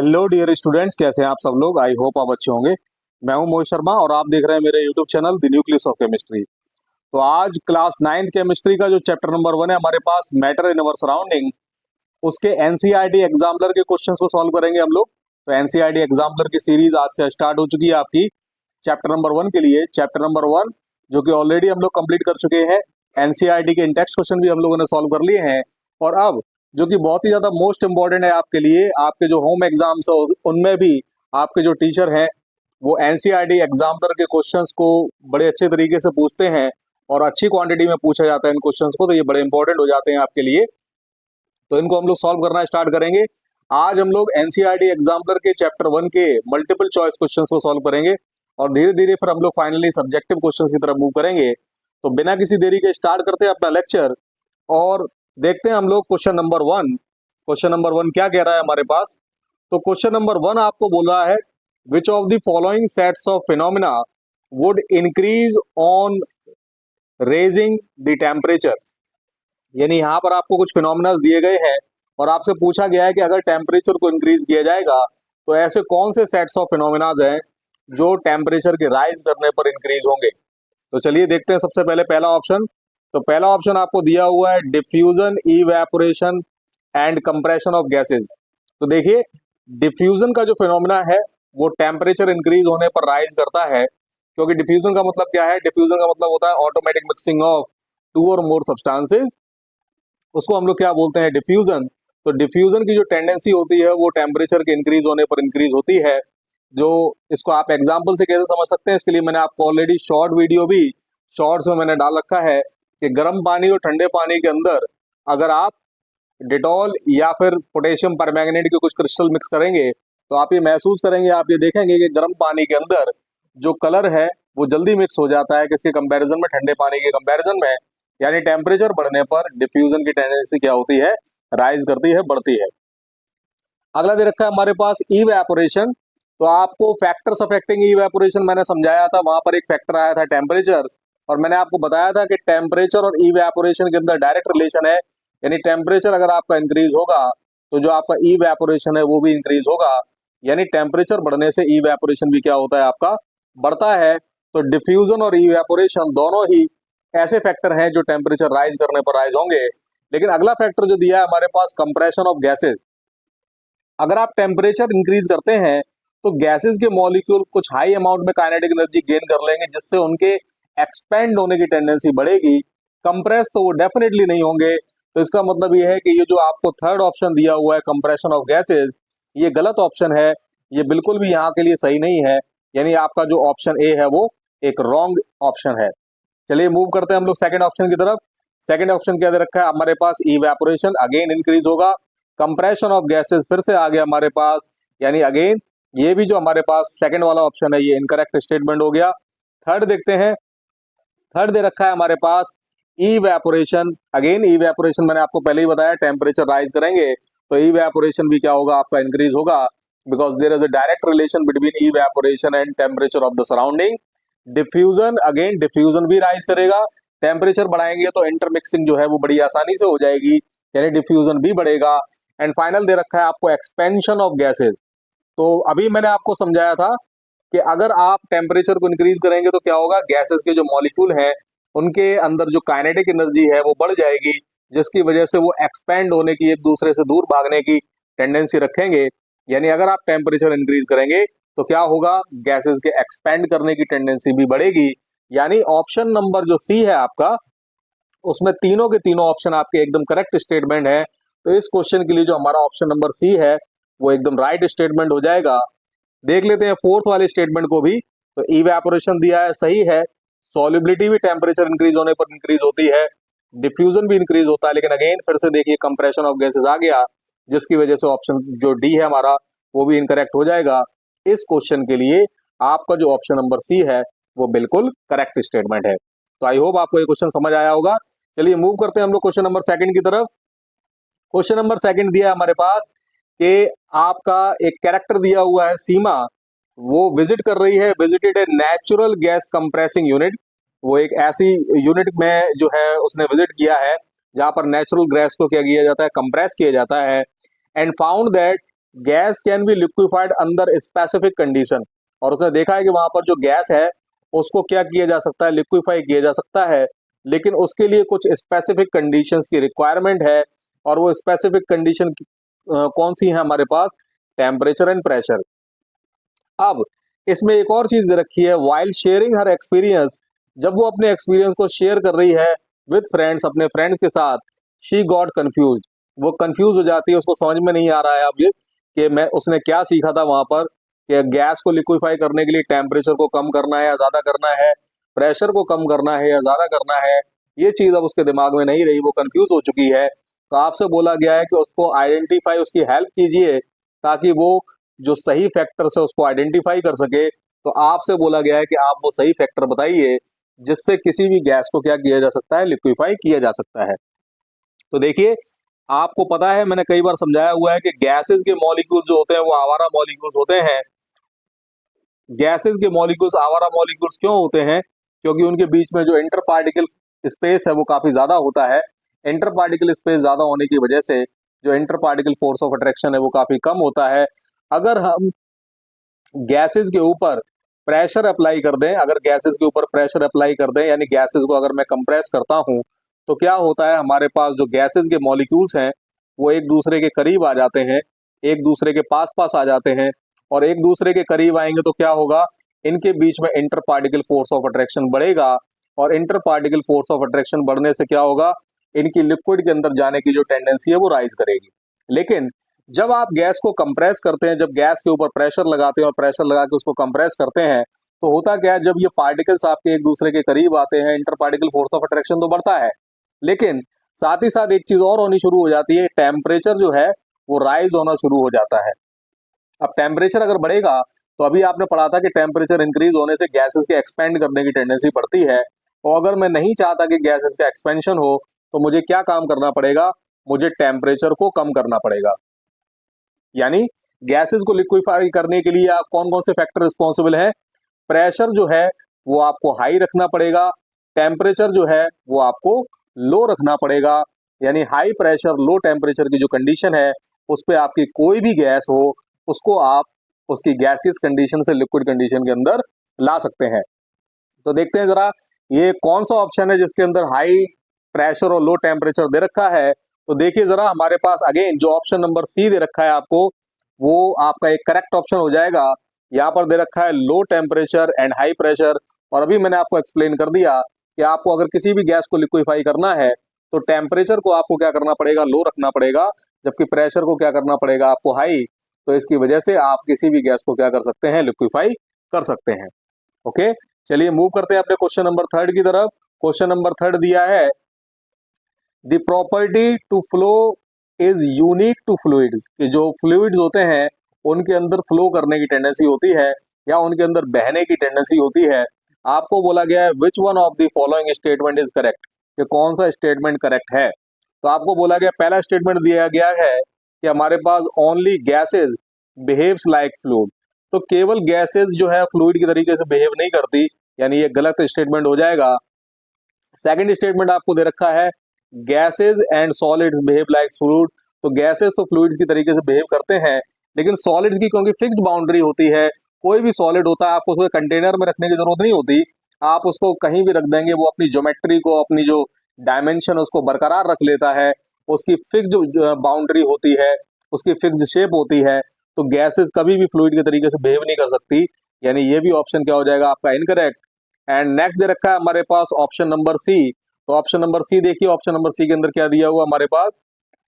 Hello dear students, कैसे हैं आप सब लोग। आई होप आप अच्छे होंगे। मैं हूं मोहित शर्मा और आप देख रहे हैं मेरे YouTube channel the nucleus of chemistry. तो आज क्लास 9th केमिस्ट्री का जो चैप्टर नंबर 1 है हमारे पास, मैटर इन अवर सराउंडिंग, उसके एनसीईआरटी एग्जाम्पलर के क्वेश्चंस को सॉल्व करेंगे हम लोग। तो एनसीईआरटी एग्जाम्पलर की सीरीज आज से स्टार्ट हो चुकी है आपकी चैप्टर नंबर 1 के लिए। चैप्टर नंबर 1 जो कि ऑलरेडी हम लोग कंप्लीट कर चुके हैं। एनसीईआरटी के इंटेक्स्ट क्वेश्चन भी हम लोगों ने सॉल्व कर लिए हैं। और अब जो कि बहुत ही ज्यादा मोस्ट इंपॉर्टेंट है आपके लिए, आपके जो होम एग्जाम्स है उनमें भी आपके जो टीचर हैं वो एनसीईआरटी एग्जाम्पलर के क्वेश्चंस को बड़े अच्छे तरीके से पूछते हैं और अच्छी क्वांटिटी में पूछा जाता है इन क्वेश्चंस को, तो ये बड़े इंपॉर्टेंट हो जाते हैं आपके लिए। तो इनको हम लोग सॉल्व करना स्टार्ट करेंगे। आज हम लोग एनसीईआरटी एग्जाम्पलर के चैप्टर 1 के मल्टीपल चॉइस क्वेश्चंस को सॉल्व करेंगे और धीरे धीरे फिर हम लोग फाइनली सब्जेक्टिव क्वेश्चंस की तरफ मूव करेंगे। तो बिना किसी देरी के स्टार्ट करते हैं अपना लेक्चर और देखते हैं हम लोग क्वेश्चन नंबर 1। क्वेश्चन नंबर 1 क्या कह रहा है हमारे पास। तो क्वेश्चन नंबर 1 आपको बोल रहा है, विच of the following sets of phenomena would increase on raising the temperature. यानी यहाँ पर आपको कुछ फिनोमिना दिए गए हैं और आपसे पूछा गया है कि अगर टेम्परेचर को इंक्रीज किया जाएगा तो ऐसे कौन से सेट्स ऑफ फिनोमिनाज हैं जो टेम्परेचर के राइज करने पर इंक्रीज होंगे। तो चलिए देखते हैं सबसे पहले पहला ऑप्शन। तो पहला ऑप्शन आपको दिया हुआ है diffusion, evaporation and compression of gases. तो देखिए, डिफ्यूजन का जो फिनोमिना है वो टेम्परेचर इंक्रीज होने पर राइज करता है, क्योंकि डिफ्यूजन का मतलब क्या है, डिफ्यूजन का मतलब होता है ऑटोमेटिक मिक्सिंग ऑफ टू और मोर सब्सटेंसेस। उसको हम लोग क्या बोलते हैं, डिफ्यूजन। तो डिफ्यूजन की जो टेंडेंसी होती है वो टेम्परेचर के इंक्रीज होने पर इंक्रीज होती है। जो इसको आप एग्जाम्पल से कैसे समझ सकते हैं, इसके लिए मैंने आपको ऑलरेडी शॉर्ट वीडियो भी शॉर्ट्स में मैंने डाल रखा है कि गर्म पानी और ठंडे पानी के अंदर अगर आप डिटॉल या फिर पोटेशियम परमैंगनेट के कुछ क्रिस्टल मिक्स करेंगे तो आप ये महसूस करेंगे, आप ये देखेंगे कि गर्म पानी के अंदर जो कलर है वो जल्दी मिक्स हो जाता है किसके कंपैरिजन में, ठंडे पानी के कंपैरिजन में। यानी टेम्परेचर बढ़ने पर डिफ्यूजन की टेंडेंसी क्या होती है, राइज करती है, बढ़ती है। अगला दे रखा है हमारे पास इवेपोरेशन। तो आपको फैक्टर्स अफेक्टिंग इवेपोरेशन मैंने समझाया था, वहां पर एक फैक्टर आया था टेम्परेचर, और मैंने आपको बताया था कि टेम्परेचर और इवेपोरेशन के अंदर डायरेक्ट रिलेशन है। यानी टेम्परेचर अगर आपका इंक्रीज होगा तो जो आपका इवेपोरेशन है वो भी इंक्रीज होगा। यानी टेम्परेचर बढ़ने से इवेपोरेशन भी क्या होता है, आपका बढ़ता है। तो डिफ्यूजन और इवेपोरेशन दोनों ही ऐसे फैक्टर हैं जो टेम्परेचर राइज करने पर राइज होंगे। लेकिन अगला फैक्टर जो दिया है हमारे पास, कंप्रेशन ऑफ गैसेस। अगर आप टेम्परेचर इंक्रीज करते हैं तो गैसेस के मॉलिक्यूल कुछ हाई अमाउंट में काइनेटिक एनर्जी गेन कर लेंगे, जिससे उनके एक्सपेंड होने की टेंडेंसी बढ़ेगी। कंप्रेस तो वो डेफिनेटली नहीं होंगे। तो इसका मतलब ये है कि ये जो आपको थर्ड ऑप्शन दिया हुआ है, कंप्रेशन ऑफ गैसेस, ये गलत ऑप्शन है। ये बिल्कुल भी यहाँ के लिए सही नहीं है। यानी आपका जो ऑप्शन ए है वो एक रॉन्ग ऑप्शन है। चलिए मूव करते हैं हम लोग सेकंड ऑप्शन की तरफ। सेकंड ऑप्शन क्या दे रखा है हमारे पास, इवेपोरेशन अगेन इंक्रीज होगा। कंप्रेशन ऑफ गैसेस फिर से आ गया हमारे पास, यानी अगेन ये भी जो हमारे पास सेकंड वाला ऑप्शन है ये इनकरेक्ट स्टेटमेंट हो गया। थर्ड देखते हैं। थर्ड दे रखा है हमारे पास इवेपोरेशन। अगेन इवेपोरेशन मैंने आपको पहले ही बताया, टेम्परेचर राइज करेंगे तो इवेपोरेशन भी क्या होगा, आपका इंक्रीज होगा, because there is a direct relation between evaporation and temperature of the surrounding. Diffusion, again diffusion भी राइज करेगा। टेम्परेचर बढ़ाएंगे तो इंटरमिक्सिंग जो है वो बड़ी आसानी से हो जाएगी, यानी डिफ्यूजन भी बढ़ेगा। एंड फाइनल दे रखा है आपको एक्सपेंशन ऑफ गैसेस। तो अभी मैंने आपको समझाया था कि अगर आप टेम्परेचर को इंक्रीज करेंगे तो क्या होगा, गैसेस के जो मॉलिक्यूल हैं उनके अंदर जो काइनेटिक एनर्जी है वो बढ़ जाएगी, जिसकी वजह से वो एक्सपेंड होने की, एक दूसरे से दूर भागने की टेंडेंसी रखेंगे। यानी अगर आप टेम्परेचर इंक्रीज करेंगे तो क्या होगा, गैसेस के एक्सपेंड करने की टेंडेंसी भी बढ़ेगी। यानी ऑप्शन नंबर जो सी है आपका, उसमें तीनों के तीनों ऑप्शन आपके एकदम करेक्ट स्टेटमेंट है। तो इस क्वेश्चन के लिए जो हमारा ऑप्शन नंबर सी है वो एकदम राइट स्टेटमेंट हो जाएगा। देख लेते हैं फोर्थ वाले स्टेटमेंट को भी। तो इवेपोरेशन दिया है, सही है। सॉल्युबिलिटी भी टेम्परेचर इंक्रीज होने पर इंक्रीज होती है, डिफ्यूजन भी इंक्रीज होता है। लेकिन अगेन फिर से देखिए कंप्रेशन ऑफ गैसेस आ गया, जिसकी वजह से ऑप्शन जो डी है हमारा वो भी इनकरेक्ट हो जाएगा। इस क्वेश्चन के लिए आपका जो ऑप्शन नंबर सी है वो बिल्कुल करेक्ट स्टेटमेंट है। तो आई होप आपको ये क्वेश्चन समझ आया होगा। चलिए मूव करते हैं हम लोग क्वेश्चन नंबर सेकंड की तरफ। क्वेश्चन नंबर सेकंड दिया है हमारे पास कि आपका एक कैरेक्टर दिया हुआ है सीमा, वो विजिट कर रही है, visited a natural gas compressing unit. वो एक ऐसी यूनिट में जो है उसने विजिट किया है जहां पर नेचुरल गैस को क्या किया जाता है, कंप्रेस किया जाता है। And found that gas can be liquefied under specific condition, और उसने देखा है कि वहां पर जो गैस है उसको क्या किया जा सकता है, लिक्विफाई किया जा सकता है, लेकिन उसके लिए कुछ स्पेसिफिक कंडीशंस की रिक्वायरमेंट है। और वो स्पेसिफिक कंडीशन कौन सी है हमारे पास, टेम्परेचर एंड प्रेशर। अब इसमें एक और चीज दे रखी है, वाइल शेयरिंग हर एक्सपीरियंस, जब वो अपने एक्सपीरियंस को शेयर कर रही है विद फ्रेंड्स, अपने फ्रेंड्स के साथ, शी गॉट कंफ्यूज, वो कंफ्यूज हो जाती है, उसको समझ में नहीं आ रहा है अब ये कि मैं उसने क्या सीखा था वहां पर, कि गैस को लिक्विफाई करने के लिए टेम्परेचर को कम करना है या ज्यादा करना है, प्रेशर को कम करना है या ज्यादा करना है, ये चीज अब उसके दिमाग में नहीं रही, वो कंफ्यूज हो चुकी है। तो आपसे बोला गया है कि उसको आइडेंटिफाई, उसकी हेल्प कीजिए ताकि वो जो सही फैक्टर है उसको आइडेंटिफाई कर सके। तो आपसे बोला गया है कि आप वो सही फैक्टर बताइए जिससे किसी भी गैस को क्या किया जा सकता है, लिक्विफाई किया जा सकता है। तो देखिए, आपको पता है मैंने कई बार समझाया हुआ है कि गैसेस के मॉलिक्यूल जो होते हैं वो आवारा मॉलिक्यूल्स होते हैं। गैसेस के मॉलिक्यूल्स आवारा मॉलिक्यूल्स क्यों होते हैं, क्योंकि उनके बीच में जो इंटर पार्टिकल स्पेस है वो काफी ज्यादा होता है। इंटर पार्टिकल स्पेस ज्यादा होने की वजह से जो inter particle force of attraction है वो काफी कम होता है। अगर हम गैसेस के ऊपर प्रेशर अप्लाई कर दें, अगर गैसेस के ऊपर प्रेशर अप्लाई कर दें, यानी गैसेस को अगर मैं कंप्रेस करता हूं, तो क्या होता है, हमारे पास जो गैसेस के मॉलिक्यूल्स हैं वो एक दूसरे के करीब आ जाते हैं, एक दूसरे के पास पास आ जाते हैं। और एक दूसरे के करीब आएंगे तो क्या होगा, इनके बीच में inter particle force of attraction बढ़ेगा, और inter particle force of attraction बढ़ने से क्या होगा, इनकी लिक्विड के अंदर जाने की जो टेंडेंसी है वो राइज करेगी। लेकिन जब आप गैस को कंप्रेस करते हैं, जब गैस के ऊपर प्रेशर लगाते हैं और प्रेशर लगा के उसको कंप्रेस करते हैं, तो होता क्या है, जब ये पार्टिकल्स आपके एक दूसरे के करीब आते हैं, inter particle force of attraction तो बढ़ता है, लेकिन साथ ही साथ एक चीज और होनी शुरू हो जाती है, टेम्परेचर जो है वो राइज होना शुरू हो जाता है। अब टेम्परेचर अगर बढ़ेगा, तो अभी आपने पढ़ा था कि टेम्परेचर इंक्रीज होने से गैसेस के एक्सपेंड करने की टेंडेंसी बढ़ती है। और अगर मैं नहीं चाहता कि गैसेस का एक्सपेंशन हो, तो मुझे क्या काम करना पड़ेगा, मुझे टेम्परेचर को कम करना पड़ेगा। यानी गैसेस को लिक्विफाई करने के लिए आप कौन कौन से फैक्टर रिस्पॉन्सिबल है, प्रेशर जो है वो आपको हाई रखना पड़ेगा, टेम्परेचर जो है वो आपको लो रखना पड़ेगा। यानी हाई प्रेशर लो टेम्परेचर की जो कंडीशन है उस पर आपकी कोई भी गैस हो उसको आप उसकी गैसियस कंडीशन से लिक्विड कंडीशन के अंदर ला सकते हैं। तो देखते हैं जरा ये कौन सा ऑप्शन है जिसके अंदर हाई प्रेशर और लो टेम्परेचर दे रखा है। तो देखिए जरा, हमारे पास अगेन जो ऑप्शन नंबर सी दे रखा है आपको, वो आपका एक करेक्ट ऑप्शन हो जाएगा। यहाँ पर दे रखा है low temperature and high pressure, और अभी मैंने आपको एक्सप्लेन कर दिया कि आपको अगर किसी भी गैस को लिक्विफाई करना है तो टेम्परेचर को आपको क्या करना पड़ेगा, लो रखना पड़ेगा, जबकि प्रेशर को क्या करना पड़ेगा आपको, हाई। तो इसकी वजह से आप किसी भी गैस को क्या कर सकते हैं, लिक्विफाई कर सकते हैं। ओके, चलिए मूव करते हैं अपने क्वेश्चन नंबर थर्ड की तरफ। क्वेश्चन नंबर थर्ड दिया है, the property to flow is unique to fluids, कि जो फ्लूइड्स होते हैं उनके अंदर फ्लो करने की टेंडेंसी होती है या उनके अंदर बहने की टेंडेंसी होती है। आपको बोला गया है which one of the following statement is correct, कि कौन सा स्टेटमेंट करेक्ट है। तो आपको बोला गया, पहला स्टेटमेंट दिया गया है कि हमारे पास only gases behaves like fluid, तो केवल गैसेज जो है फ्लूइड की तरीके से बिहेव नहीं करती, यानी ये गलत स्टेटमेंट हो जाएगा। सेकंड स्टेटमेंट आपको दे रखा है, gases and solids behave like fluid, तो गैसेज तो फ्लूइड्स की तरीके से बिहेव करते हैं, लेकिन सॉलिड्स की क्योंकि फिक्स्ड बाउंड्री होती है, कोई भी सॉलिड होता है आपको उसको कंटेनर में रखने की जरूरत नहीं होती, आप उसको कहीं भी रख देंगे, वो अपनी ज्योमेट्री को, अपनी जो डायमेंशन उसको बरकरार रख लेता है, उसकी फिक्स्ड बाउंड्री होती है, उसकी फिक्स्ड शेप होती है। तो गैसेज कभी भी फ्लूइड के तरीके से बिहेव नहीं कर सकती, यानी ये भी ऑप्शन क्या हो जाएगा आपका, इनकरेक्ट। एंड नेक्स्ट दे रखा है हमारे पास ऑप्शन नंबर सी। तो ऑप्शन नंबर सी देखिए, ऑप्शन नंबर सी के अंदर क्या दिया हुआ हमारे पास,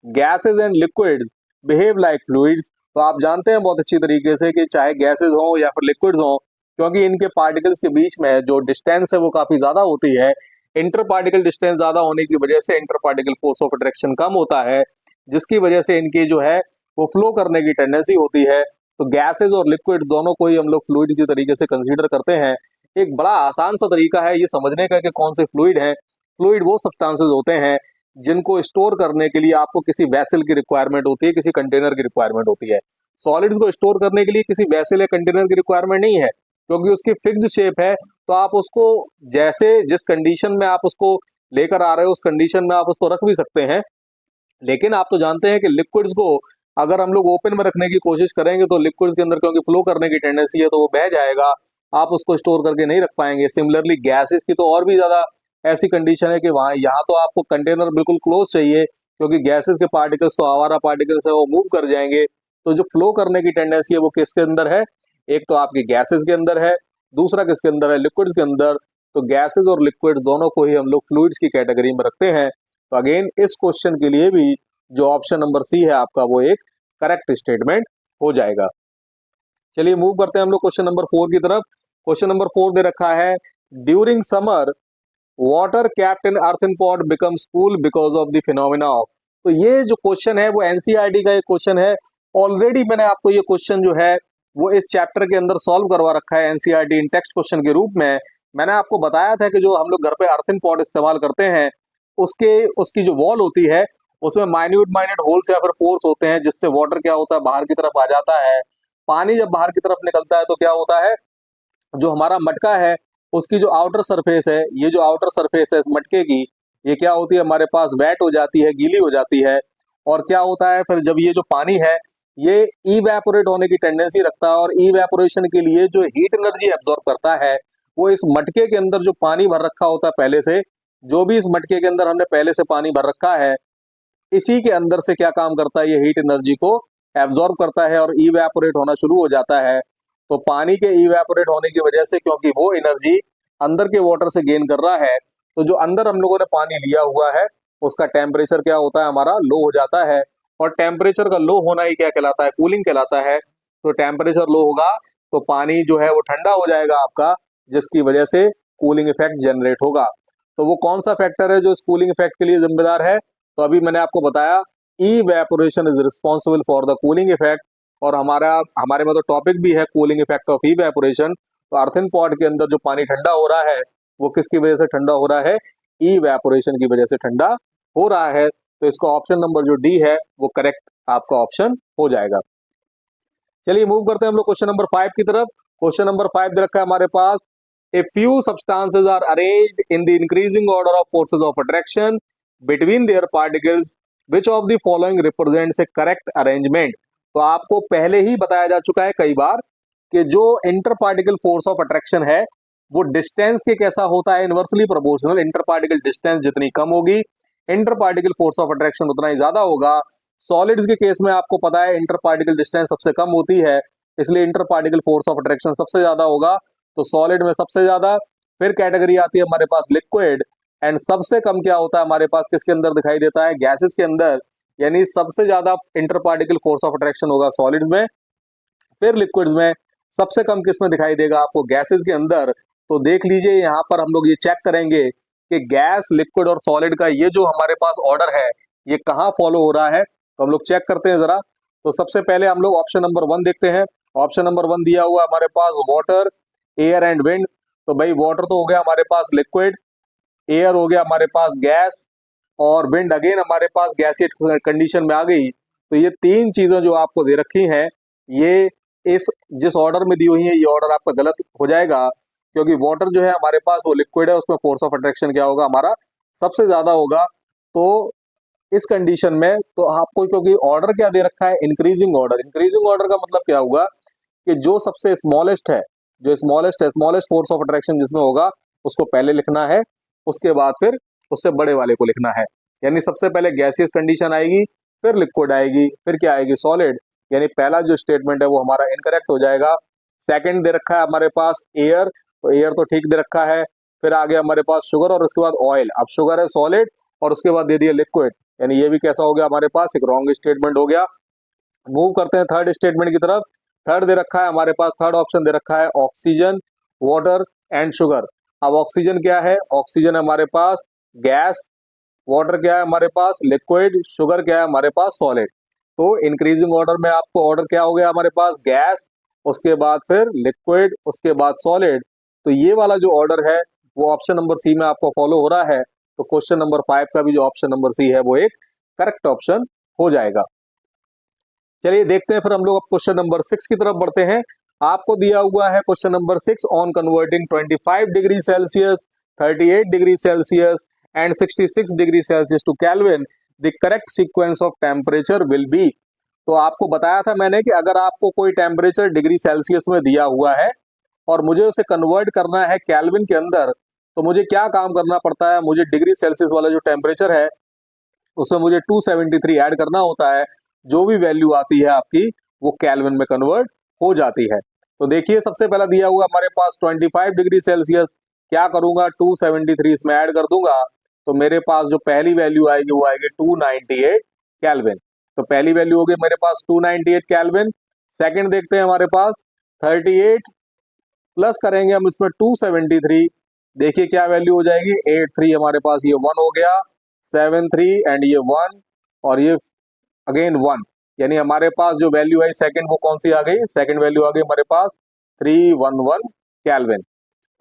gases and liquids behave like fluids. तो आप जानते हैं बहुत अच्छी तरीके से कि चाहे गैसेज हो या फिर लिक्विड्स हो, क्योंकि इनके पार्टिकल्स के बीच में जो डिस्टेंस है वो काफी ज्यादा होती है, इंटर पार्टिकल डिस्टेंस ज्यादा होने की वजह से inter particle force of attraction कम होता है, जिसकी वजह से इनकी जो है वो फ्लो करने की टेंडेंसी होती है। तो गैसेज और लिक्विड दोनों को ही हम लोग फ्लूइड की तरीके से कंसीडर करते हैं। एक बड़ा आसान सा तरीका है ये समझने का कि कौन से फ्लूइड हैं। फ्लूइड वो सब्सटेंसेस होते हैं जिनको स्टोर करने के लिए आपको किसी वैसल की रिक्वायरमेंट होती है, किसी कंटेनर की रिक्वायरमेंट होती है। सॉलिड्स को स्टोर करने के लिए किसी वैसल या कंटेनर की रिक्वायरमेंट नहीं है, क्योंकि उसकी फिक्स्ड शेप है। तो आप उसको जैसे जिस कंडीशन में आप उसको लेकर आ रहे हो उस कंडीशन में आप उसको रख भी सकते हैं। लेकिन आप तो जानते हैं कि लिक्विड्स को अगर हम लोग ओपन में रखने की कोशिश करेंगे तो लिक्विड्स के अंदर क्योंकि फ्लो करने की टेंडेंसी है तो वो बह जाएगा, आप उसको स्टोर करके नहीं रख पाएंगे। सिमिलरली गैसेस की तो और भी ज्यादा ऐसी कंडीशन है कि वहाँ यहाँ तो आपको कंटेनर बिल्कुल क्लोज चाहिए, क्योंकि गैसेस के पार्टिकल्स तो आवारा पार्टिकल्स है, वो मूव कर जाएंगे। तो जो फ्लो करने की टेंडेंसी है वो किसके अंदर है? एक तो आपकी गैसेस के अंदर है, दूसरा किसके अंदर है? लिक्विड्स के अंदर। तो गैसेस और लिक्विड्स दोनों को ही हम लोग फ्लूइड्स की कैटेगरी में रखते हैं। तो अगेन इस क्वेश्चन के लिए भी जो ऑप्शन नंबर सी है आपका वो एक करेक्ट स्टेटमेंट हो जाएगा। चलिए मूव करते हैं हम लोग क्वेश्चन नंबर 4 की तरफ। क्वेश्चन नंबर 4 दे रखा है, during summer water kept in earthen pot becomes cool because of the phenomena of. तो ये जो क्वेश्चन है वो एनसीईआरटी का एक क्वेश्चन है। ऑलरेडी मैंने आपको ये क्वेश्चन जो है वो इस चैप्टर के अंदर सॉल्व करवा रखा है एनसीईआरटी इन टेक्स्ट क्वेश्चन के रूप में। मैंने आपको बताया था कि जो हम लोग घर पे अर्थन पॉट इस्तेमाल करते हैं उसके उसकी जो वॉल होती है उसमें माइन्यूट माइन्यूट होल्स या फिर पोर्स होते हैं, जिससे वाटर क्या होता है बाहर की तरफ आ जाता है। पानी जब बाहर की तरफ निकलता है तो क्या होता है, जो हमारा मटका है उसकी जो आउटर सरफेस है, ये जो आउटर सरफेस है इस मटके की, ये क्या होती है हमारे पास वेट हो जाती है, गीली हो जाती है। और क्या होता है फिर जब ये जो पानी है ये इवेपोरेट होने की टेंडेंसी रखता है, और इवेपोरेशन के लिए जो हीट एनर्जी एब्जॉर्ब करता है वो इस मटके के अंदर जो पानी भर रखा होता है पहले से, जो भी इस मटके के अंदर हमने पहले से पानी भर रखा है इसी के अंदर से क्या काम करता है, ये हीट एनर्जी को एब्जॉर्ब करता है और इवेपोरेट होना शुरू हो जाता है। तो पानी के इवेपोरेट होने की वजह से, क्योंकि वो एनर्जी अंदर के वाटर से गेन कर रहा है, तो जो अंदर हम लोगों ने पानी लिया हुआ है उसका टेम्परेचर क्या होता है हमारा लो हो जाता है। और टेम्परेचर का लो होना ही क्या कहलाता है? कूलिंग कहलाता है। तो टेम्परेचर लो होगा तो पानी जो है वो ठंडा हो जाएगा आपका, जिसकी वजह से कूलिंग इफेक्ट जनरेट होगा। तो वो कौन सा फैक्टर है जो इस कूलिंग इफेक्ट के लिए जिम्मेदार है? तो अभी मैंने आपको बताया, evaporation is responsible for the cooling effect. और हमारे में तो टॉपिक भी है कूलिंग इफेक्ट ऑफ इवेपोरेशन। तो अर्थन पॉट के अंदर जो पानी ठंडा हो रहा है वो किसकी वजह से ठंडा हो रहा है? इवेपोरेशन की वजह से ठंडा हो रहा है। तो इसका ऑप्शन नंबर जो डी है वो करेक्ट आपका ऑप्शन हो जाएगा। चलिए मूव करते हैं हम लोग क्वेश्चन नंबर 5 की तरफ। क्वेश्चन नंबर 5 दे रखा है हमारे पास, a few substances are arranged in the increasing order of forces of attraction between their particles, which of the following represents a correct arrangement. तो आपको पहले ही बताया जा चुका है कई बार कि जो inter particle force of attraction है वो डिस्टेंस के कैसा होता है, inversely proportional. Inter particle distance जितनी कम होगी inter particle force of attraction उतना ही ज्यादा होगा। सॉलिड्स के केस में आपको पता है इंटर पार्टिकल डिस्टेंस सबसे कम होती है, इसलिए inter particle force of attraction सबसे ज्यादा होगा। तो सॉलिड में सबसे ज्यादा। फिर कैटेगरी आती है हमारे पास लिक्विड, एंड सबसे कम क्या होता है हमारे पास किसके अंदर दिखाई देता है? गैसेस के अंदर। यानी सबसे ज्यादा inter particle force of attraction होगा सॉलिड्स में। फिर लिक्विड्स में सबसे कम किस में दिखाई देगा आपको? गैसेस के अंदर। तो देख लीजिए यहाँ पर हम लोग ये चेक करेंगे कि गैस, लिक्विड और सॉलिड का ये जो हमारे पास ऑर्डर है ये कहाँ फॉलो हो रहा है। तो हम लोग चेक करते हैं जरा। तो सबसे पहले हम लोग ऑप्शन नंबर 1 देखते हैं। ऑप्शन नंबर 1 दिया हुआ है हमारे पास वाटर, एयर एंड विंड। तो भाई वाटर तो हो गया हमारे पास लिक्विड, एयर हो गया हमारे पास गैस, और विंड अगेन हमारे पास गैसियस कंडीशन में आ गई। तो ये तीन चीजें जो आपको दे रखी हैं ये इस जिस ऑर्डर में दी हुई है ये ऑर्डर आपका गलत हो जाएगा, क्योंकि वाटर जो है हमारे पास वो लिक्विड है, उसमें फोर्स ऑफ अट्रैक्शन क्या होगा हमारा? सबसे ज्यादा होगा। तो इस कंडीशन में तो आपको, क्योंकि ऑर्डर क्या दे रखा है? Increasing order. इंक्रीजिंग ऑर्डर का मतलब क्या हुआ कि जो सबसे स्मॉलेस्ट है, जो स्मॉलेस्ट है, स्मॉलेस्ट फोर्स ऑफ अट्रैक्शन जिसमें होगा उसको पहले लिखना है, उसके बाद फिर उससे बड़े वाले को लिखना है। यानी सबसे पहले गैसियस कंडीशन आएगी, फिर लिक्विड आएगी, फिर क्या आएगी? सॉलिड। यानी पहला जो स्टेटमेंट है वो हमारा इनकरेक्ट हो जाएगा। सेकंड दे रखा है हमारे पास एयर, तो एयर तो ठीक दे रखा है। फिर आ गया हमारे पास शुगर और उसके बाद ऑयल। अब शुगर है सॉलिड और उसके बाद दे दिया लिक्विड, यानी ये भी कैसा हो गया हमारे पास? एक रॉन्ग स्टेटमेंट हो गया। मूव करते हैं थर्ड स्टेटमेंट की तरफ। थर्ड दे रखा है हमारे पास, थर्ड ऑप्शन दे रखा है ऑक्सीजन, वाटर एंड शुगर। अब ऑक्सीजन क्या है? ऑक्सीजन हमारे पास गैस, वाटर क्या है हमारे पास? लिक्विड, शुगर क्या है हमारे पास? सॉलिड। तो इंक्रीजिंग ऑर्डर में आपको ऑर्डर क्या हो गया हमारे पास? गैस, उसके बाद फिर लिक्विड, उसके बाद सॉलिड। तो ये वाला जो ऑर्डर है वो ऑप्शन नंबर सी में आपको फॉलो हो रहा है। तो क्वेश्चन नंबर 5 का भी जो ऑप्शन नंबर सी है वो एक करेक्ट ऑप्शन हो जाएगा। चलिए देखते हैं फिर हम लोग अब क्वेश्चन नंबर 6 की तरफ बढ़ते हैं। आपको दिया हुआ है question number 6, on converting 25 degree Celsius, 38 degree Celsius and 66 degree Celsius to Kelvin, the correct sequence of temperature will be. तो आपको बताया था मैंने कि अगर आपको कोई टेम्परेचर डिग्री सेल्सियस में दिया हुआ है और मुझे उसे कन्वर्ट करना है केल्विन के अंदर, तो मुझे क्या काम करना पड़ता है, मुझे डिग्री सेल्सियस वाला जो टेम्परेचर है उसमें मुझे 273 ऐड करना होता है। जो भी वैल्यू आती है आपकी वो केल्विन में कन्वर्ट हो जाती है। तो देखिए सबसे पहला दिया हुआ हमारे पास 25 डिग्री सेल्सियस, क्या करूंगा 273 इसमें ऐड कर दूंगा, तो मेरे पास जो पहली वैल्यू आएगी वो आएगी 298 केल्विन। तो पहली वैल्यू होगी मेरे पास 298 केल्विन। सेकंड देखते हैं हमारे पास 38 प्लस करेंगे हम इसमें 273, देखिए क्या वैल्यू हो जाएगी 83, हमारे पास ये 1 हो गया, 73 एंड ये 1 और ये अगेन 1, यानी हमारे पास जो वैल्यू आई सेकंड वो कौन सी आ गई, सेकंड वैल्यू आ गई हमारे पास 311 केल्विन।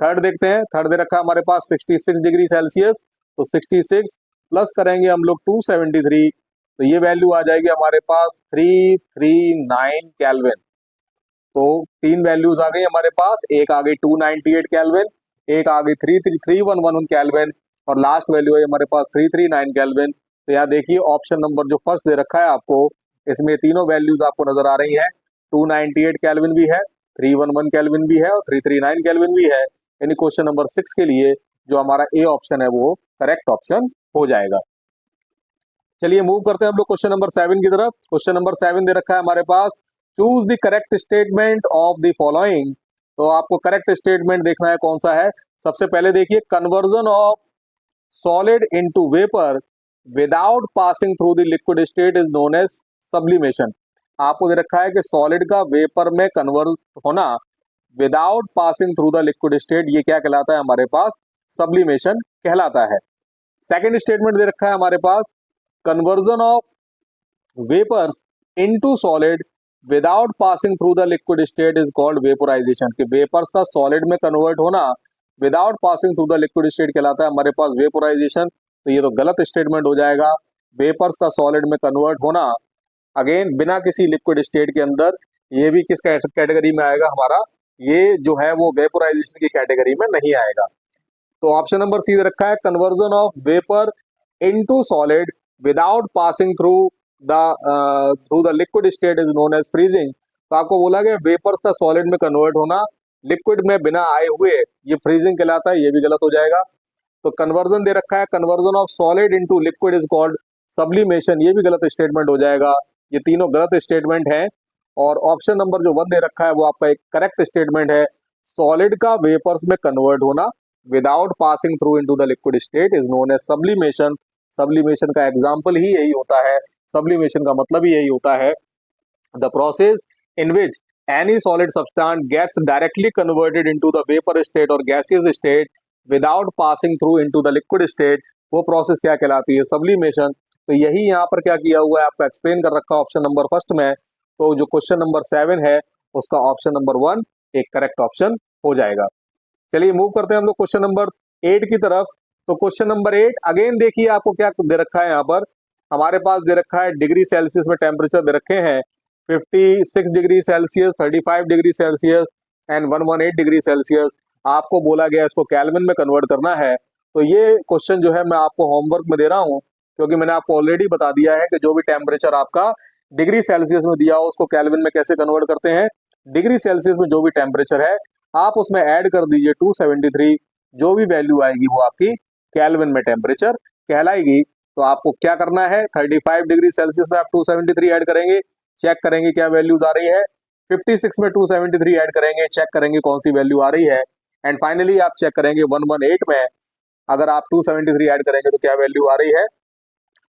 थर्ड देखते हैं, थर्ड दे रखा है हमारे पास 66 डिग्री सेल्सियस, तो 66 प्लस करेंगे हम लोग 273, तो ये वैल्यू आ जाएगी हमारे पास 339 केल्विन। तो तीन वैल्यूज आ गई हमारे पास, एक आ गई 298 केल्विन, एक आ गई 311 केल्विन और लास्ट वैल्यू है हमारे पास 339 केल्विन। तो यहाँ देखिए ऑप्शन नंबर जो फर्स्ट दे रखा है आपको, इसमें तीनों वैल्यूज आपको नजर आ रही हैं, 298 केल्विन भी है, 311 केल्विन भी है और 339 केल्विन भी है, यानी क्वेश्चन नंबर 6 के लिए जो हमारा ए ऑप्शन है वो करेक्ट ऑप्शन हो जाएगा। चलिए मूव करते हैं हम लोग क्वेश्चन नंबर 7 की तरफ। क्वेश्चन नंबर 7 दे रखा है हमारे पास, choose the correct statement of the following. तो आपको करेक्ट स्टेटमेंट देखना है कौन सा है। सबसे पहले देखिए, conversion of solid into vapour without passing through the liquid state is known as sublimation. आपको दे रखा है कि सॉलिड का वेपर में कन्वर्ट होना without passing through the liquid state, ये क्या कहलाता है हमारे पास, सब्लिमेशन कहलाता है। सेकेंड स्टेटमेंट दे रखा है हमारे पास, conversion of vapors into solid without passing through the liquid state is called vaporization। कि वेपर्स का सॉलिड में कन्वर्ट होना without passing through the liquid state कहलाता है हमारे पास वेपोराइजेशन। तो ये तो गलत स्टेटमेंट हो जाएगा, वेपर्स का सॉलिड में कन्वर्ट होना अगेन बिना किसी लिक्विड स्टेट के अंदर, ये भी किस कैटेगरी में आएगा हमारा, ये जो है वो वेपोराइजेशन की कैटेगरी में नहीं आएगा। तो ऑप्शन नंबर सी दे रखा है, conversion of vapour into solid without passing through the liquid state is known as freezing. तो आपको बोला गया वेपर्स का सॉलिड में कन्वर्ट होना लिक्विड में बिना आए हुए, ये फ्रीजिंग कहलाता है, ये भी गलत हो जाएगा। तो कन्वर्जन दे रखा है, conversion of solid into liquid is called sublimation, ये भी गलत स्टेटमेंट हो जाएगा। ये तीनों गलत स्टेटमेंट हैं और ऑप्शन नंबर जो 1 दे रखा है वो आपका एक करेक्ट स्टेटमेंट है, सॉलिड का वेपर्स में कन्वर्ट होना without passing through into the liquid state is known as sublimation. Sublimation का एग्जाम्पल ही यही होता है, सब्लिमेशन का मतलब ही यही होता है, the process in which any solid substance gets directly converted into the vapour state और gaseous state without passing through into the liquid state, वो प्रोसेस क्या कहलाती है, सब्लिमेशन। तो यही यहाँ पर क्या किया हुआ है, आपको एक्सप्लेन कर रखा है ऑप्शन नंबर फर्स्ट में। तो जो क्वेश्चन नंबर 7 है उसका ऑप्शन नंबर 1 एक करेक्ट ऑप्शन हो जाएगा। चलिए मूव करते हैं हम लोग क्वेश्चन नंबर 8 की तरफ। तो क्वेश्चन नंबर 8 अगेन देखिए आपको क्या दे रखा है, यहाँ पर हमारे पास दे रखा है डिग्री सेल्सियस में टेम्परेचर दे रखे हैं 56 degree Celsius, 35 degree Celsius and 118 degree Celsius. आपको बोला गया इसको केल्विन में कन्वर्ट करना है। तो ये क्वेश्चन जो है मैं आपको होमवर्क में दे रहा हूँ, क्योंकि मैंने आपको ऑलरेडी बता दिया है कि जो भी टेम्परेचर आपका डिग्री सेल्सियस में दिया हो उसको केल्विन में कैसे कन्वर्ट करते हैं। डिग्री सेल्सियस में जो भी टेम्परेचर है आप उसमें ऐड कर दीजिए 273, जो भी वैल्यू आएगी वो आपकी केल्विन में टेम्परेचर कहलाएगी। तो आपको क्या करना है, 35 डिग्री सेल्सियस में आप 273 ऐड करेंगे, चेक करेंगे क्या वैल्यूज आ रही है, 56 में 273 ऐड करेंगे, चेक करेंगे कौन सी वैल्यू आ रही है, एंड फाइनली आप चेक करेंगे 118 में अगर आप 273 ऐड करेंगे तो क्या वैल्यू आ रही है।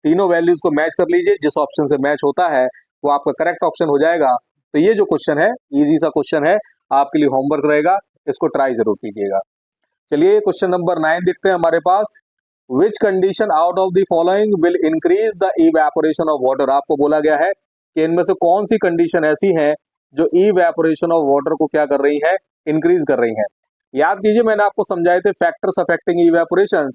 तीनों वैल्यूज को मैच कर लीजिए, जिस ऑप्शन से मैच होता है वो आपका करेक्ट ऑप्शन हो जाएगा। तो ये जो क्वेश्चन है इजी सा क्वेश्चन है, आपके लिए होमवर्क रहेगा, इसको ट्राई जरूर कीजिएगा। चलिए क्वेश्चन नंबर 9 देखते हैं हमारे पास, which condition out of the following will increase the evaporation of water. आपको बोला गया है कि इनमें से कौन सी कंडीशन ऐसी है जो इवेपोरेशन ऑफ वाटर को क्या कर रही है, इंक्रीज कर रही है। याद कीजिए मैंने आपको समझाए थे फैक्टर्स अफेक्टिंग इवेपोरेशन,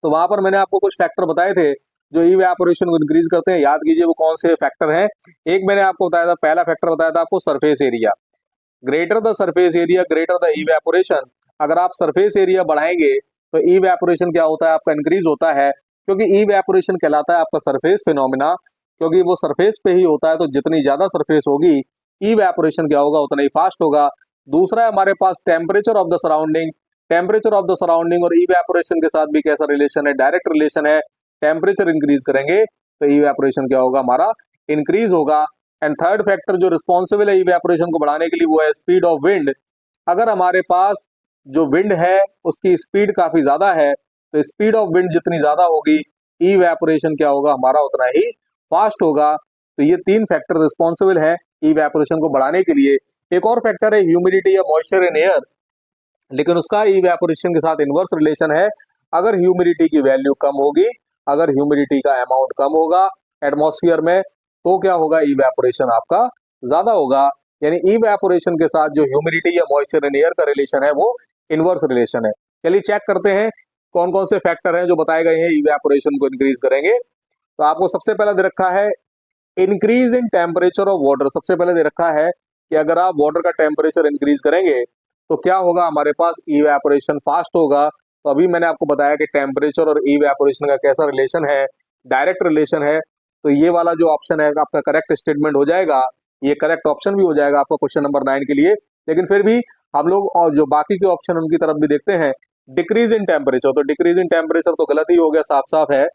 तो वहां पर मैंने आपको कुछ फैक्टर बताए थे जो इवेपोरेशन को इंक्रीज करते हैं। याद कीजिए वो कौन से फैक्टर हैं। एक मैंने आपको बताया था, पहला फैक्टर बताया था आपको surface area, greater the surface area greater the evaporation. अगर आप सरफेस एरिया बढ़ाएंगे तो इवेपोरेशन क्या होता है आपका, इंक्रीज होता है, क्योंकि इवेपोरेशन कहलाता है आपका सरफेस फिनोमिना, क्योंकि वो सरफेस पे ही होता है, तो जितनी ज्यादा सरफेस होगी इवेपोरेशन क्या होगा, उतना ही फास्ट होगा। दूसरा है हमारे पास temperature of the surrounding. Temperature of the surrounding और इवेपोरेशन के साथ भी कैसा रिलेशन है, डायरेक्ट रिलेशन है। टेम्परेचर इंक्रीज करेंगे तो इवेपोरेशन क्या होगा, हमारा इंक्रीज होगा। एंड थर्ड फैक्टर जो रिस्पॉन्सिबल है इवेपोरेशन को बढ़ाने के लिए वो है स्पीड ऑफ विंड। अगर हमारे पास जो विंड है उसकी स्पीड काफी ज्यादा है, तो स्पीड ऑफ विंड जितनी ज्यादा होगी इवेपोरेशन क्या होगा, हमारा उतना ही फास्ट होगा। तो ये तीन फैक्टर रिस्पॉन्सिबल है इवेपोरेशन को बढ़ाने के लिए। एक और फैक्टर है ह्यूमिडिटी या मॉइस्चर इन एयर, लेकिन उसका इवेपोरेशन के साथ इनवर्स रिलेशन है। अगर ह्यूमिडिटी की वैल्यू कम होगी, अगर ह्यूमिडिटी का अमाउंट कम होगा एटमॉस्फेयर में, तो क्या होगा, इवेपोरेशन आपका ज्यादा होगा। यानी इवेपोरेशन के साथ जो ह्यूमिडिटी या मॉइस्चर इन एयर का रिलेशन है वो इनवर्स रिलेशन है। चलिए चेक करते हैं कौन कौन से फैक्टर हैं जो बताए गए हैं इवेपोरेशन को इंक्रीज करेंगे। तो आपको सबसे पहला दे रखा है increase in temperature of water. सबसे पहले दे रखा है कि अगर आप वाटर का टेम्परेचर इंक्रीज करेंगे तो क्या होगा, हमारे पास इवेपोरेशन फास्ट होगा। तो अभी मैंने आपको बताया कि टेम्परेचर और इवेपोरेशन का कैसा रिलेशन है, डायरेक्ट रिलेशन है। तो ये वाला जो ऑप्शन है आपका करेक्ट स्टेटमेंट हो जाएगा, ये करेक्ट ऑप्शन भी हो जाएगा आपका क्वेश्चन नंबर 9 के लिए। लेकिन फिर भी हम लोग और जो बाकी के ऑप्शन उनकी तरफ भी देखते हैं। डिक्रीज इन टेम्परेचर, तो डिक्रीज इन टेम्परेचर तो गलत ही हो गया, साफ साफ है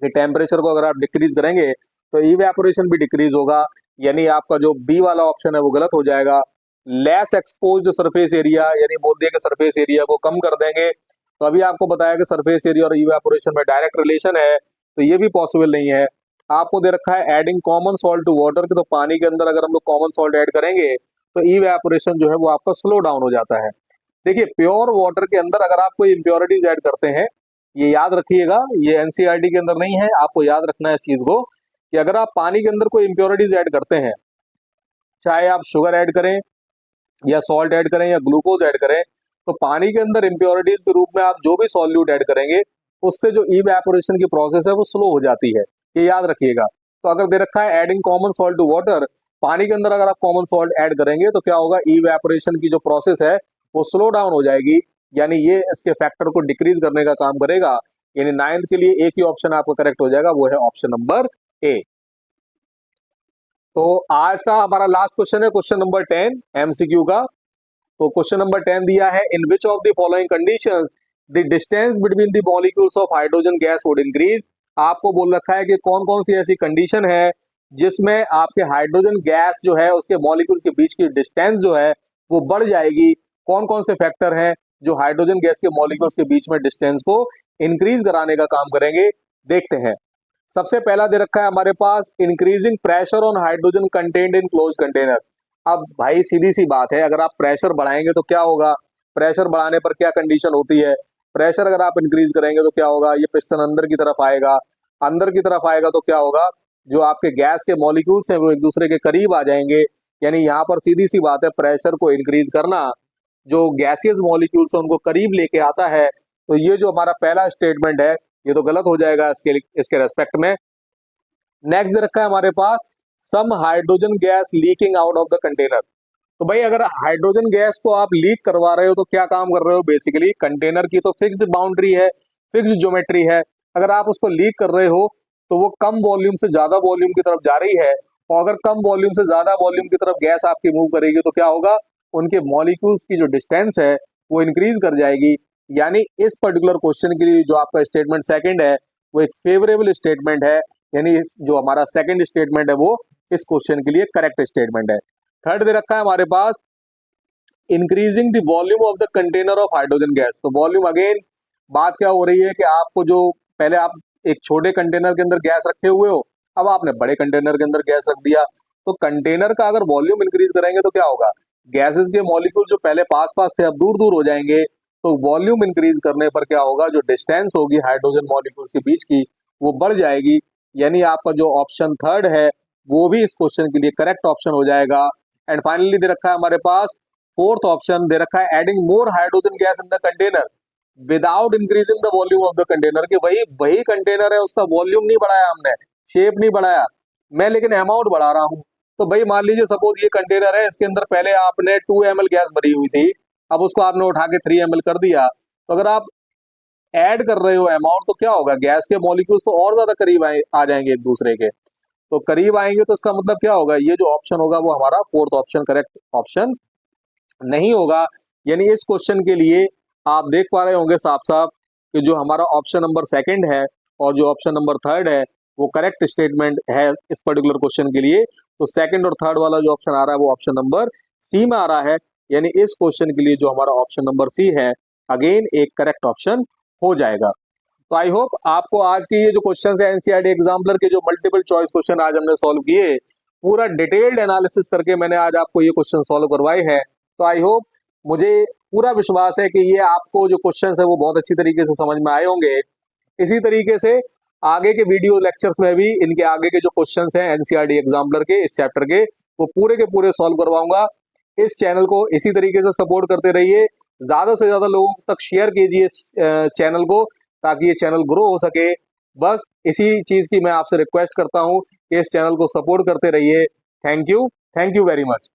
कि टेम्परेचर को अगर आप डिक्रीज करेंगे तो इवेपोरेशन भी डिक्रीज होगा। यानी आपका जो बी वाला ऑप्शन है वो गलत हो जाएगा। लेस एक्सपोज्ड सरफेस एरिया, यानी बोल दिया कि सरफेस एरिया को कम कर देंगे। तो अभी आपको बताया कि सरफेस एरिया और इवेपोरेशन में डायरेक्ट रिलेशन है, तो ये भी पॉसिबल नहीं है। आपको दे रखा है adding common salt to water, तो पानी के अंदर अगर हम लोग कॉमन सॉल्ट ऐड करेंगे तो इवेपोरेशन जो है वो आपका स्लो डाउन हो जाता है। देखिए प्योर वाटर के अंदर अगर आप कोई इम्प्योरिटीज ऐड करते हैं, ये याद रखिएगा, ये एनसीईआरटी के अंदर नहीं है, आपको याद रखना है इस चीज को कि अगर आप पानी के अंदर कोई इम्प्योरिटीज ऐड करते हैं, चाहे आप शुगर ऐड करें या सॉल्ट ऐड करें या ग्लूकोज ऐड करें, तो पानी के अंदर इम्प्योरिटीज के रूप में आप जो भी सॉल्यूट ऐड करेंगे उससे जो इवेपोरेशन की प्रोसेस है वो स्लो हो जाती है, ये याद रखिएगा। तो अगर दे रखा है adding common salt to water, पानी के अंदर अगर आप कॉमन सॉल्ट ऐड करेंगे तो क्या होगा, इवेपोरेशन की जो प्रोसेस है वो स्लो डाउन हो जाएगी। यानी ये इसके फैक्टर को डिक्रीज करने का काम करेगा। यानी 9th के लिए एक ही ऑप्शन आपका करेक्ट हो जाएगा, वो है ऑप्शन नंबर ए। तो आज का हमारा लास्ट क्वेश्चन है क्वेश्चन नंबर 10 एमसीक्यू का। तो क्वेश्चन नंबर 10 दिया है, in which of the following conditions the distance between the molecules of hydrogen gas would increase. आपको बोल रखा है कि कौन कौन सी ऐसी कंडीशन है जिसमें आपके हाइड्रोजन गैस जो है उसके मॉलिक्यूल्स के बीच की डिस्टेंस जो है वो बढ़ जाएगी। कौन कौन से फैक्टर हैं जो हाइड्रोजन गैस के मॉलिक्यूल्स के बीच में डिस्टेंस को इंक्रीज कराने का काम करेंगे, देखते हैं। सबसे पहला दे रखा है हमारे पास increasing pressure on hydrogen contained in close container. अब भाई सीधी सी बात है, अगर आप प्रेशर बढ़ाएंगे तो क्या होगा, प्रेशर बढ़ाने पर क्या कंडीशन होती है, प्रेशर अगर आप इंक्रीज करेंगे तो क्या होगा, ये पिस्टन अंदर की तरफ आएगा, अंदर की तरफ आएगा तो क्या होगा, जो आपके गैस के मॉलिक्यूल्स हैं वो एक दूसरे के करीब आ जाएंगे। यानी यहाँ पर सीधी सी बात है, प्रेशर को इंक्रीज करना जो गैसियस मॉलिक्यूल्स हैं उनको करीब लेके आता है। तो ये जो हमारा पहला स्टेटमेंट है ये तो गलत हो जाएगा इसके रेस्पेक्ट में। नेक्स्ट दे रखा है हमारे पास some hydrogen gas leaking out of the container. तो भाई अगर हाइड्रोजन गैस को आप लीक करवा रहे हो तो क्या काम कर रहे हो, बेसिकली कंटेनर की तो फिक्स्ड बाउंड्री है, फिक्स्ड ज्योमेट्री है। अगर आप उसको लीक कर रहे हो तो वो कम वॉल्यूम से ज्यादा वॉल्यूम की तरफ जा रही है, और अगर कम वॉल्यूम से ज्यादा वॉल्यूम की तरफ गैस आपकी मूव करेगी तो क्या होगा, उनके मॉलिक्यूल्स की जो डिस्टेंस है वो इंक्रीज कर जाएगी। यानी इस पर्टिकुलर क्वेश्चन के लिए जो आपका स्टेटमेंट सेकंड है वो एक फेवरेबल स्टेटमेंट है। यानी जो हमारा सेकंड स्टेटमेंट है वो इस क्वेश्चन के लिए करेक्ट स्टेटमेंट है। थर्ड दे रखा है हमारे पास increasing the volume of the container of hydrogen gas. तो वॉल्यूम अगेन बात क्या हो रही है कि आपको जो पहले आप एक छोटे कंटेनर के अंदर गैस रखे हुए हो, अब आपने बड़े कंटेनर के अंदर गैस रख दिया, तो कंटेनर का अगर वॉल्यूम इंक्रीज करेंगे तो क्या होगा, गैसेस के मॉलिक्यूल जो पहले पास पास से अब दूर दूर हो जाएंगे। तो वॉल्यूम इंक्रीज करने पर क्या होगा, जो डिस्टेंस होगी हाइड्रोजन मॉलिक्यूल्स के बीच की वो बढ़ जाएगी। यानी आपका जो ऑप्शन थर्ड है वो भी इस क्वेश्चन के लिए करेक्ट ऑप्शन हो जाएगा। एंड फाइनली दे रखा है हमारे पास फोर्थ ऑप्शन दे रखा है adding more hydrogen gas in the container without increasing the volume of the container. कि वही वही कंटेनर है, उसका वॉल्यूम नहीं बढ़ाया हमने, शेप नहीं बढ़ाया, मैं लेकिन अमाउंट बढ़ा रहा हूँ। तो भाई मान लीजिए सपोज ये कंटेनर है, इसके अंदर पहले आपने 2 ml गैस भरी हुई थी, अब उसको आपने उठा के 3 ml कर दिया। तो अगर आप ऐड कर रहे हो अमाउंट तो क्या होगा, गैस के मॉलिक्यूल्स तो और ज्यादा करीब आ जाएंगे एक दूसरे के। तो करीब आएंगे तो इसका मतलब क्या होगा, ये जो ऑप्शन होगा वो हमारा फोर्थ ऑप्शन करेक्ट ऑप्शन नहीं होगा। यानी इस क्वेश्चन के लिए आप देख पा रहे होंगे साफ साफ कि जो हमारा ऑप्शन नंबर सेकंड है और जो ऑप्शन नंबर थर्ड है वो करेक्ट स्टेटमेंट है इस पर्टिकुलर क्वेश्चन के लिए। तो सेकंड और थर्ड वाला जो ऑप्शन आ रहा है वो ऑप्शन नंबर सी में आ रहा है। यानी इस क्वेश्चन के लिए जो हमारा ऑप्शन नंबर सी है अगेन एक करेक्ट ऑप्शन हो जाएगा। तो आई होप आपको आज के ये जो क्वेश्चन है एनसीईआरटी एग्जाम्पलर के जो मल्टीपल चॉइस क्वेश्चन आज हमने सॉल्व किए, पूरा डिटेल्ड एनालिसिस करके मैंने आज आपको ये क्वेश्चन सॉल्व करवाए हैं। तो आई होप, मुझे पूरा विश्वास है कि ये आपको जो क्वेश्चंस है वो बहुत अच्छी तरीके से समझ में आए होंगे। इसी तरीके से आगे के वीडियो लेक्चर्स में भी इनके आगे के जो क्वेश्चंस हैं एनसीईआरटी एग्जाम्पलर के इस चैप्टर के वो पूरे के पूरे सॉल्व करवाऊंगा। इस चैनल को इसी तरीके से सपोर्ट करते रहिए, ज्यादा से ज्यादा लोगों तक शेयर कीजिए इस चैनल को, ताकि ये चैनल ग्रो हो सके। बस इसी चीज की मैं आपसे रिक्वेस्ट करता हूँ कि इस चैनल को सपोर्ट करते रहिए। Thank you very much.